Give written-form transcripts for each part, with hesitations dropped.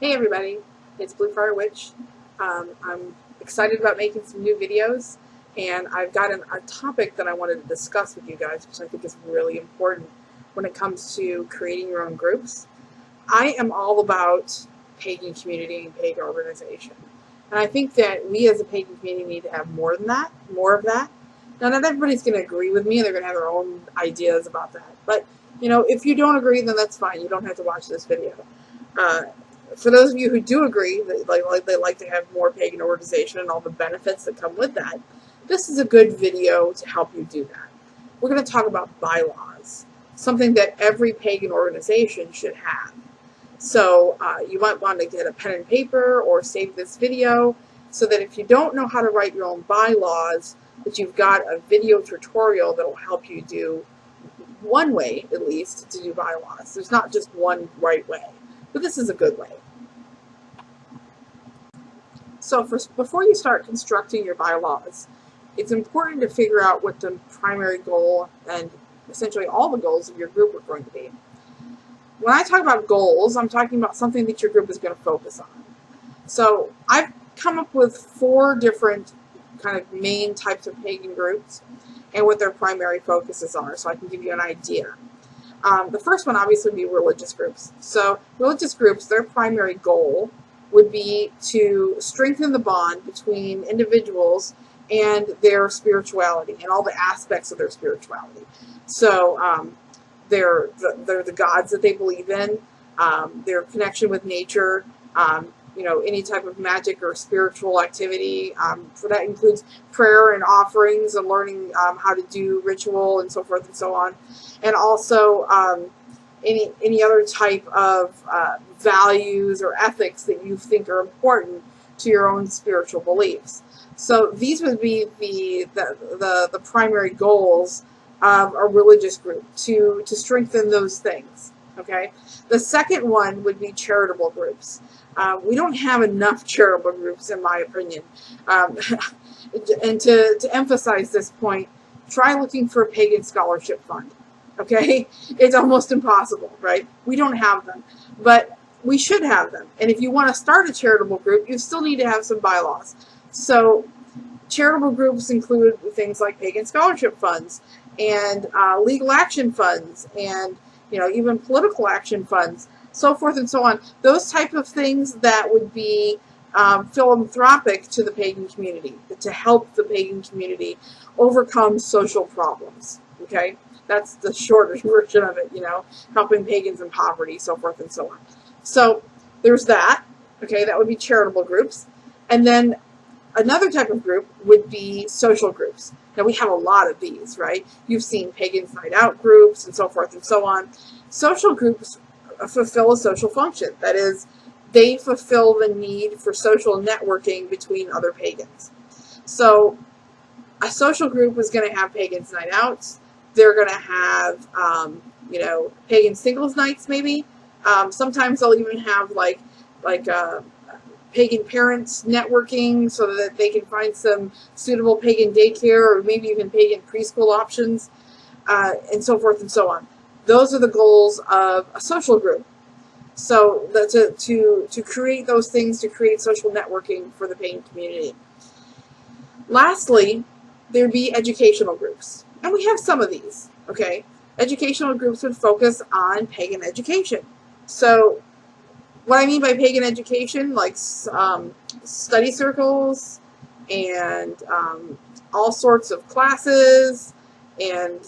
Hey everybody, it's Blue Fire Witch. I'm excited about making some new videos, and I've got a topic that I wanted to discuss with you guys, which I think is really important when it comes to creating your own groups. I am all about pagan community and pagan organization, and I think that we as a pagan community need to have more than that, more of that. Now, not everybody's going to agree with me, and they're going to have their own ideas about that, but if you don't agree, then that's fine. You don't have to watch this video. For those of you who do agree, that they like to have more pagan organization and all the benefits that come with that, this is a good video to help you do that. We're going to talk about bylaws, something that every pagan organization should have. So you might want to get a pen and paper or save this video so that if you don't know how to write your own bylaws, that you've got a video tutorial that will help you do one way, at least, to do bylaws. There's not just one right way, but this is a good way. So before you start constructing your bylaws, it's important to figure out what the primary goal and essentially all the goals of your group are going to be. When I talk about goals, I'm talking about something that your group is going to focus on. So I've come up with 4 different kind of main types of pagan groups and what their primary focuses are, so I can give you an idea. The first one obviously would be religious groups. So religious groups, their primary goal would be to strengthen the bond between individuals and their spirituality and all the aspects of their spirituality. So they're the gods that they believe in, their connection with nature, any type of magic or spiritual activity. So that includes prayer and offerings and learning how to do ritual and so forth and so on. And also any other type of values or ethics that you think are important to your own spiritual beliefs. So these would be the primary goals of a religious group, to strengthen those things. Okay. The second one would be charitable groups. We don't have enough charitable groups, in my opinion. And to emphasize this point, try looking for a pagan scholarship fund. Okay? It's almost impossible, right? We don't have them, but we should have them. And if you want to start a charitable group, you still need to have some bylaws. So charitable groups include things like pagan scholarship funds and legal action funds and even political action funds, so forth and so on. Those type of things that would be philanthropic to the pagan community, to help the pagan community overcome social problems. Okay? That's the shorter version of it, helping pagans in poverty, so forth and so on. So there's that. Okay, that would be charitable groups. And then another type of group would be social groups. Now, we have a lot of these, right? You've seen Pagans Night Out groups and so forth and so on. Social groups fulfill a social function. That is, they fulfill the need for social networking between other pagans. So a social group is going to have Pagans Night Outs. They're going to have, pagan singles nights, maybe. Sometimes they'll even have like pagan parents networking so that they can find some suitable pagan daycare or maybe even pagan preschool options, and so forth and so on. Those are the goals of a social group. So to create those things, to create social networking for the pagan community. Lastly, there'd be educational groups. And we have some of these, okay? Educational groups would focus on pagan education. So what I mean by pagan education, like study circles and all sorts of classes and,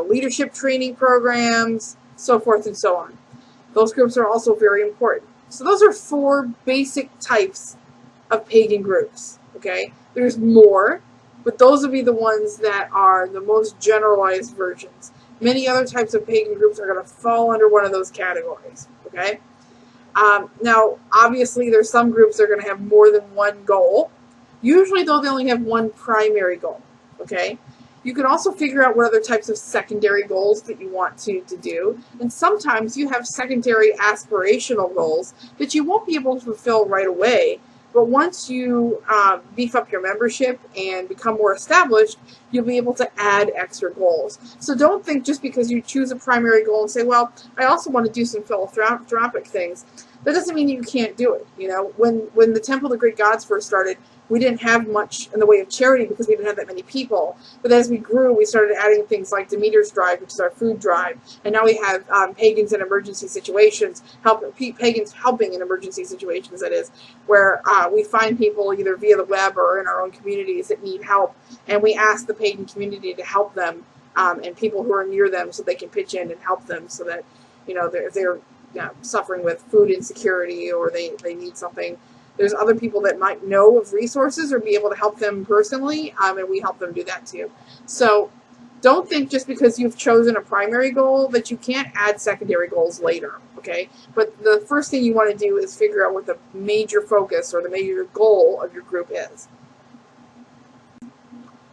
leadership training programs, so forth and so on. Those groups are also very important. So those are 4 basic types of pagan groups, okay? There's more, but those would be the ones that are the most generalized versions. Many other types of pagan groups are going to fall under one of those categories, okay? Now, obviously, there's some groups that are going to have more than one goal. Usually, though, they only have one primary goal, okay? You can also figure out what other types of secondary goals that you want to do. And sometimes you have secondary aspirational goals that you won't be able to fulfill right away, But once you beef up your membership and become more established, you'll be able to add extra goals. So don't think just because you choose a primary goal and say, well, I also want to do some philanthropic things. That doesn't mean you can't do it. You know, when the Temple of the Greek Gods first started, we didn't have much in the way of charity because we didn't have that many people. But as we grew, we started adding things like Demeter's Drive, which is our food drive. And now we have Pagans in emergency situations, Pagans helping in emergency situations, that is, where we find people either via the web or in our own communities that need help. And we ask the Pagan community to help them and people who are near them so they can pitch in and help them so that, you know, if they're suffering with food insecurity or they need something, there's other people that might know of resources or be able to help them personally, and we help them do that too. So don't think just because you've chosen a primary goal that you can't add secondary goals later, okay? But the first thing you want to do is figure out what the major focus or the major goal of your group is.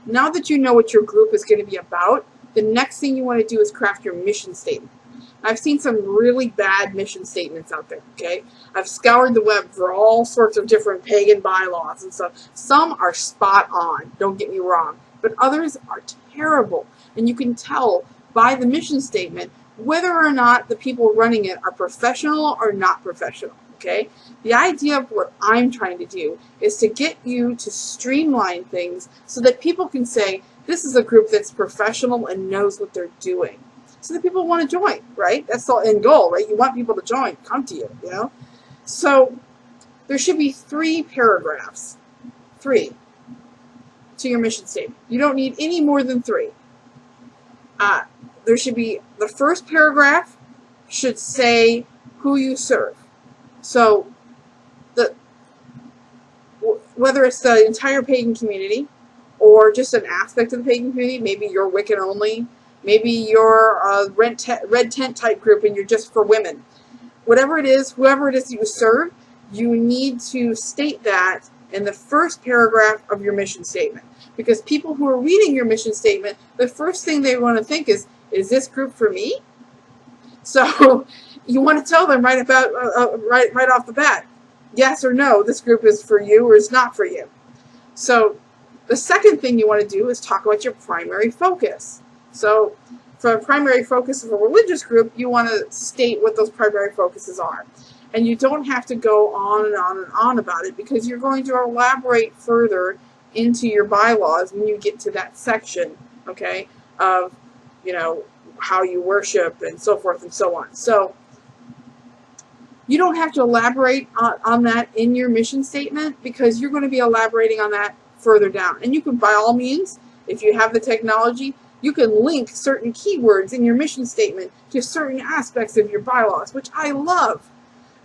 Now that you know what your group is going to be about, the next thing you want to do is craft your mission statement. I've seen some really bad mission statements out there, okay? I've scoured the web for all sorts of different pagan bylaws and stuff. Some are spot on, don't get me wrong, but others are terrible. And you can tell by the mission statement whether or not the people running it are professional or not professional, okay? The idea of what I'm trying to do is to get you to streamline things so that people can say, this is a group that's professional and knows what they're doing. So that people want to join, right? That's the end goal, right? You want people to join, come to you, you know? So there should be 3 paragraphs, 3, to your mission statement. You don't need any more than 3. There should be, the first paragraph should say who you serve. So whether it's the entire pagan community or just an aspect of the pagan community, maybe you're Wiccan only, maybe you're a red tent type group and you're just for women. Whatever it is, whoever it is that you serve, you need to state that in the first paragraph of your mission statement. Because people who are reading your mission statement, the first thing they want to think is this group for me? So you want to tell them right off the bat, yes or no, this group is for you or is not for you. So the second thing you want to do is talk about your primary focus. So for a primary focus of a religious group, you want to state what those primary focuses are. And you don't have to go on and on and on about it because you're going to elaborate further into your bylaws when you get to that section, okay, of, you know, how you worship and so forth and so on. So you don't have to elaborate on that in your mission statement because you're going to be elaborating on that further down. And you can, by all means, if you have the technology, you can link certain keywords in your mission statement to certain aspects of your bylaws, which I love.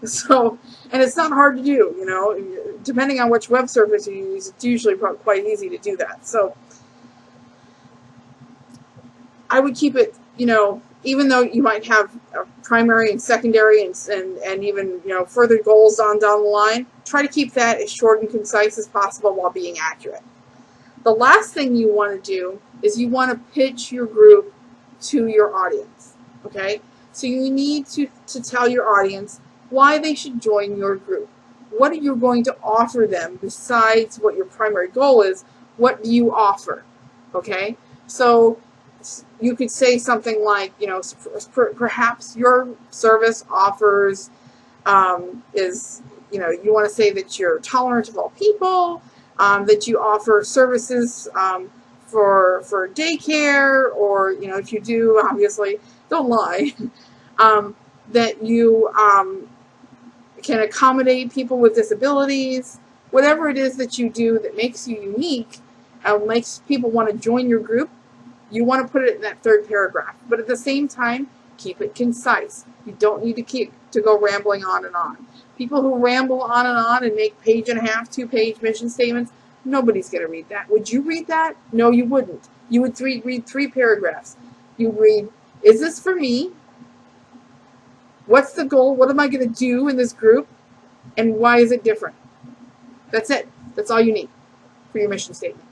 So, and it's not hard to do, you know, depending on which web service you use, it's usually quite easy to do that. So I would keep it, you know, even though you might have a primary and secondary and even, you know, further goals down the line, try to keep that as short and concise as possible while being accurate. The last thing you want to do is you want to pitch your group to your audience, okay? So you need to tell your audience why they should join your group. What are you going to offer them besides what your primary goal is? What do you offer, okay? So you could say something like, you know, perhaps your service offers is, you know, you want to say that you're tolerant of all people, that you offer services for daycare, or, you know, if you do, obviously, don't lie, that you can accommodate people with disabilities, whatever it is that you do that makes you unique and makes people want to join your group, you want to put it in that third paragraph. But at the same time, keep it concise. You don't need to go rambling on and on. People who ramble on and make page-and-a-half, 2-page mission statements, nobody's going to read that. Would you read that? No, you wouldn't. You would read 3 paragraphs. You read, is this for me? What's the goal? What am I going to do in this group? And why is it different? That's it. That's all you need for your mission statement.